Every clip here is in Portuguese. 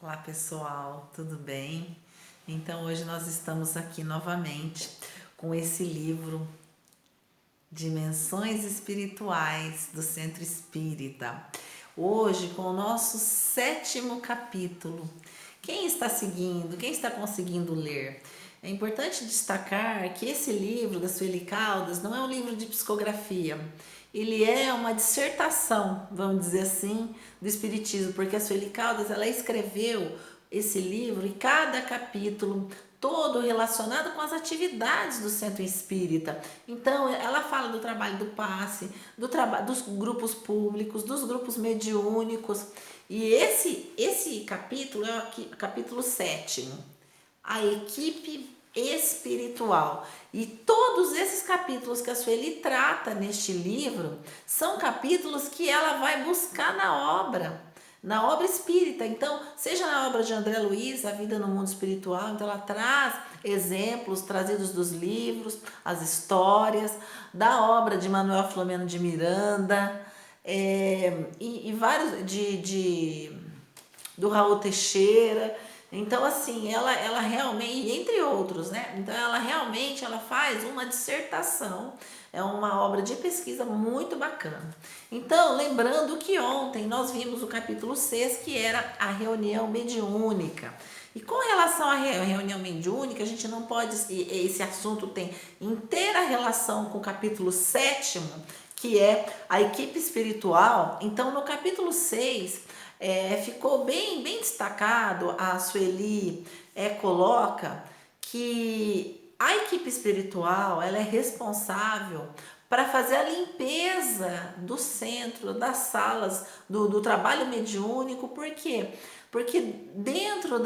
Olá pessoal, tudo bem? Então hoje nós estamos aqui novamente com esse livro Dimensões Espirituais do Centro Espírita. Hoje com o nosso 7º capítulo. Quem está seguindo, quem está conseguindo ler? É importante destacar que esse livro da Sueli Caldas não é um livro de psicografia. Ele é uma dissertação, vamos dizer assim, do Espiritismo, porque a Sueli Caldas ela escreveu esse livro e cada capítulo todo relacionado com as atividades do Centro Espírita. Então, ela fala do trabalho do passe, dos grupos públicos, dos grupos mediúnicos. E esse capítulo é o capítulo 7º, a equipe espiritual. E todos esses capítulos que a Sueli trata neste livro são capítulos que ela vai buscar na obra espírita. Então, seja na obra de André Luiz, A Vida no Mundo Espiritual, então ela traz exemplos trazidos dos livros, as histórias, da obra de Manuel Filomeno de Miranda, e vários do Raul Teixeira. Então, assim, ela realmente, entre outros, né? Então, ela faz uma dissertação, é uma obra de pesquisa muito bacana. Então, lembrando que ontem nós vimos o capítulo 6, que era a reunião mediúnica. E com relação à reunião mediúnica, a gente não pode, esse assunto tem inteira relação com o capítulo 7º, que é a equipe espiritual. Então, no capítulo 6, ficou bem destacado, a Sueli coloca que a equipe espiritual ela é responsável para fazer a limpeza do centro, das salas do trabalho mediúnico. Por quê? Porque dentro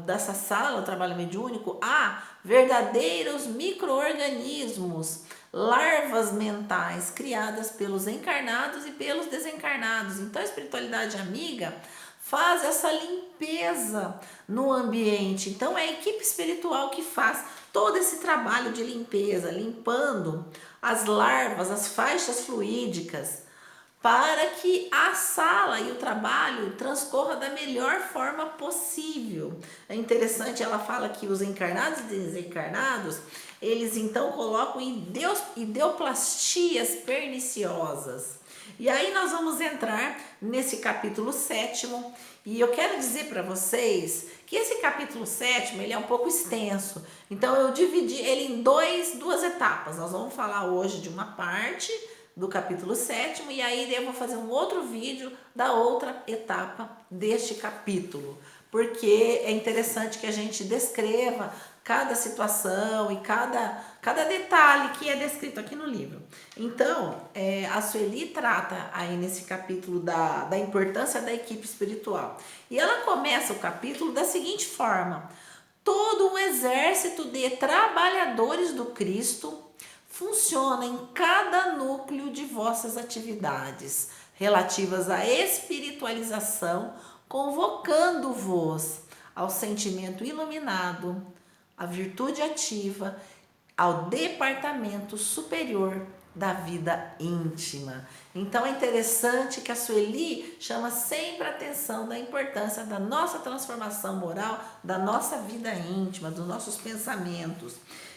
dessa sala, o trabalho mediúnico, há verdadeiros micro-organismos, larvas mentais criadas pelos encarnados e pelos desencarnados. Então a espiritualidade amiga faz essa limpeza no ambiente. Então é a equipe espiritual que faz todo esse trabalho de limpeza, limpando as larvas, as faixas fluídicas, para que a sala e o trabalho transcorra da melhor forma possível. É interessante, ela fala que os encarnados e desencarnados, eles então colocam ideoplastias perniciosas. E aí nós vamos entrar nesse capítulo 7º, e eu quero dizer para vocês que esse capítulo 7º ele é um pouco extenso. Então eu dividi ele em duas etapas. Nós vamos falar hoje de uma parte do capítulo 7º, e aí eu vou fazer um outro vídeo da outra etapa deste capítulo, porque é interessante que a gente descreva cada situação e cada detalhe que é descrito aqui no livro. Então, a Sueli trata aí nesse capítulo da importância da equipe espiritual. E ela começa o capítulo da seguinte forma: todo um exército de trabalhadores do Cristo funciona em cada núcleo de vossas atividades relativas à espiritualização, convocando-vos ao sentimento iluminado, à virtude ativa, ao departamento superior da vida íntima. Então é interessante que a Sueli chama sempre a atenção da importância da nossa transformação moral, da nossa vida íntima, dos nossos pensamentos.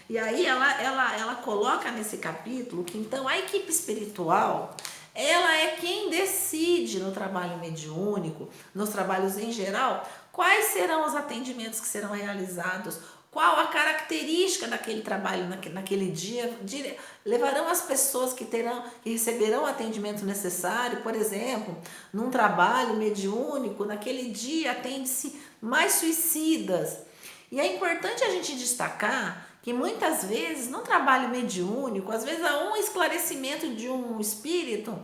E aí ela coloca nesse capítulo que então a equipe espiritual ela é quem decide no trabalho mediúnico, nos trabalhos em geral, quais serão os atendimentos que serão realizados, qual a característica daquele trabalho naquele dia, levarão as pessoas que receberão o atendimento necessário. Por exemplo, num trabalho mediúnico, naquele dia atende-se mais suicidas. E é importante a gente destacar que muitas vezes, no trabalho mediúnico, às vezes há um esclarecimento de um espírito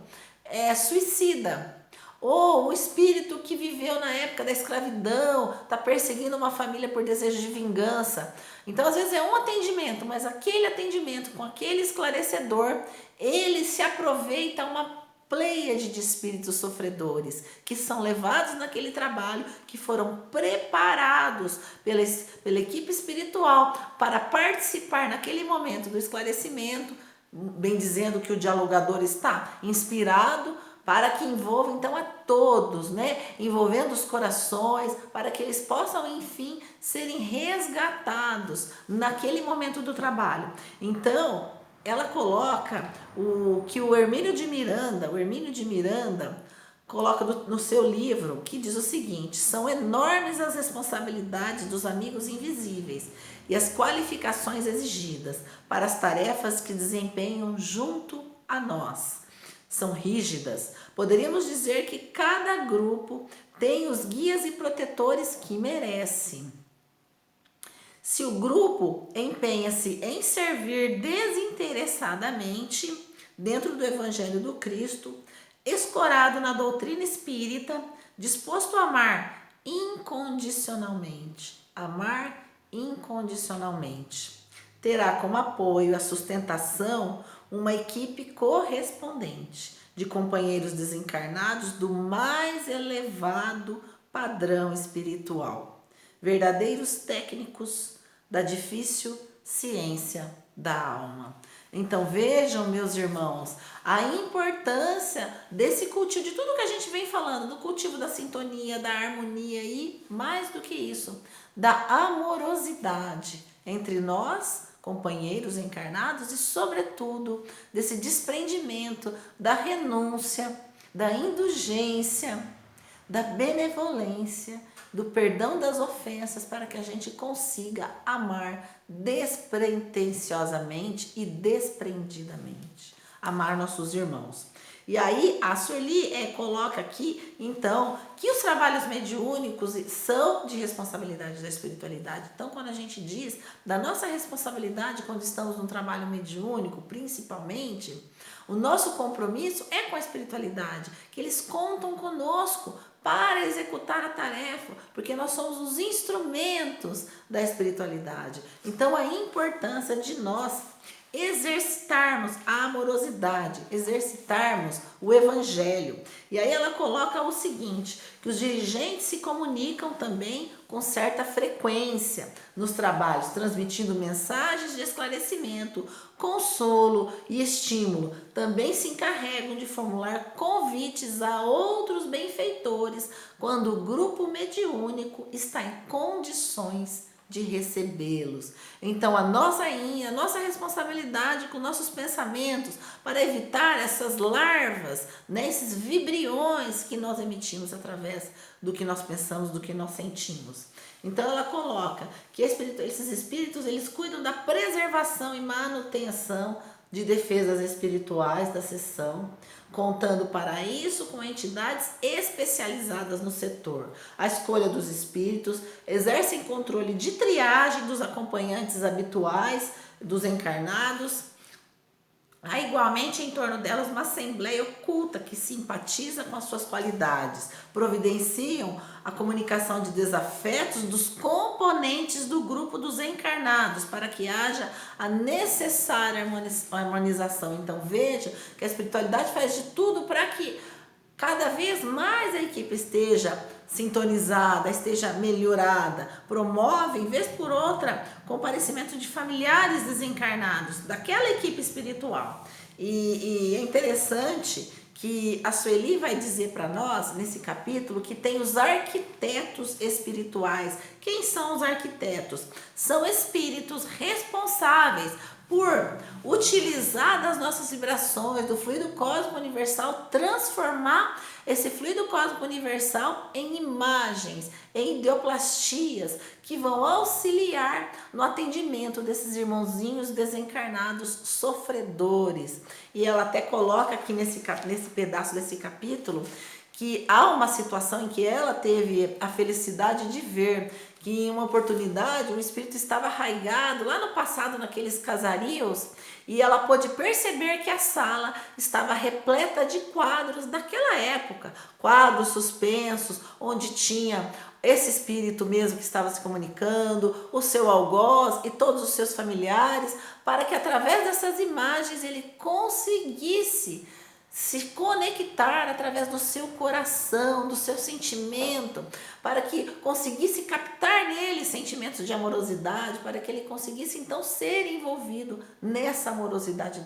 suicida, ou o espírito que viveu na época da escravidão, está perseguindo uma família por desejo de vingança. Então, às vezes é um atendimento, mas aquele atendimento com aquele esclarecedor, ele se aproveita uma pleiade de espíritos sofredores que são levados naquele trabalho, que foram preparados pela equipe espiritual para participar naquele momento do esclarecimento, bem dizendo que o dialogador está inspirado para que envolva então a todos, né? Envolvendo os corações, para que eles possam, enfim, serem resgatados naquele momento do trabalho. Então, ela coloca o Hermínio de Miranda coloca no seu livro, que diz o seguinte: são enormes as responsabilidades dos amigos invisíveis e as qualificações exigidas para as tarefas que desempenham junto a nós. São rígidas. Poderíamos dizer que cada grupo tem os guias e protetores que merece. Se o grupo empenha-se em servir desinteressadamente dentro do Evangelho do Cristo, escorado na doutrina espírita, disposto a amar incondicionalmente, terá como apoio a sustentação uma equipe correspondente de companheiros desencarnados do mais elevado padrão espiritual, verdadeiros técnicos da difícil ciência da alma. Então vejam, meus irmãos, a importância desse cultivo, de tudo que a gente vem falando, do cultivo da sintonia, da harmonia e, mais do que isso, da amorosidade entre nós, companheiros encarnados, e, sobretudo, desse desprendimento, da renúncia, da indulgência, da benevolência, do perdão das ofensas, para que a gente consiga amar despretensiosamente e desprendidamente. Amar nossos irmãos. E aí a Sueli coloca aqui, então, que os trabalhos mediúnicos são de responsabilidade da espiritualidade. Então, quando a gente diz da nossa responsabilidade quando estamos num trabalho mediúnico, principalmente, o nosso compromisso é com a espiritualidade, que eles contam conosco para executar a tarefa, porque nós somos os instrumentos da espiritualidade. Então, a importância de nós exercitarmos a amorosidade, exercitarmos o evangelho. E aí ela coloca o seguinte, que os dirigentes se comunicam também com certa frequência nos trabalhos, transmitindo mensagens de esclarecimento, consolo e estímulo. Também se encarregam de formular convites a outros benfeitores quando o grupo mediúnico está em condições de recebê-los. Então a nossa responsabilidade com nossos pensamentos para evitar essas larvas, né, esses vibriões que nós emitimos através do que nós pensamos, do que nós sentimos. Então ela coloca que esses espíritos, eles cuidam da preservação e manutenção de defesas espirituais da seção, contando para isso com entidades especializadas no setor. A escolha dos espíritos, exercem controle de triagem dos acompanhantes habituais dos encarnados. Há igualmente em torno delas uma assembleia oculta que simpatiza com as suas qualidades, providenciam a comunicação de desafetos dos componentes do grupo dos encarnados para que haja a necessária harmonização. Então veja que a espiritualidade faz de tudo para que cada vez mais a equipe esteja sintonizada, esteja melhorada, promove, vez por outra, comparecimento de familiares desencarnados, daquela equipe espiritual. E é interessante que a Sueli vai dizer para nós, nesse capítulo, que tem os arquitetos espirituais. Quem são os arquitetos? São espíritos responsáveis por utilizar das nossas vibrações, do fluido cósmico universal, transformar esse fluido cósmico universal em imagens, em ideoplastias, que vão auxiliar no atendimento desses irmãozinhos desencarnados sofredores. E ela até coloca aqui nesse pedaço desse capítulo que há uma situação em que ela teve a felicidade de ver que em uma oportunidade o espírito estava arraigado lá no passado naqueles casarios e ela pôde perceber que a sala estava repleta de quadros daquela época, quadros suspensos, onde tinha esse espírito mesmo que estava se comunicando, o seu algoz e todos os seus familiares, para que através dessas imagens ele conseguisse se conectar através do seu coração, do seu sentimento, para que conseguisse captar nele sentimentos de amorosidade, para que ele conseguisse então ser envolvido nessa amorosidade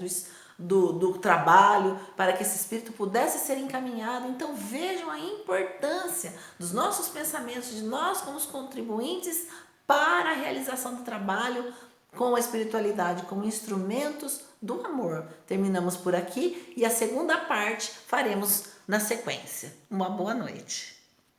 do trabalho, para que esse espírito pudesse ser encaminhado. Então vejam a importância dos nossos pensamentos, de nós como os contribuintes para a realização do trabalho com a espiritualidade, como instrumentos do amor. Terminamos por aqui e a segunda parte faremos na sequência. Uma boa noite.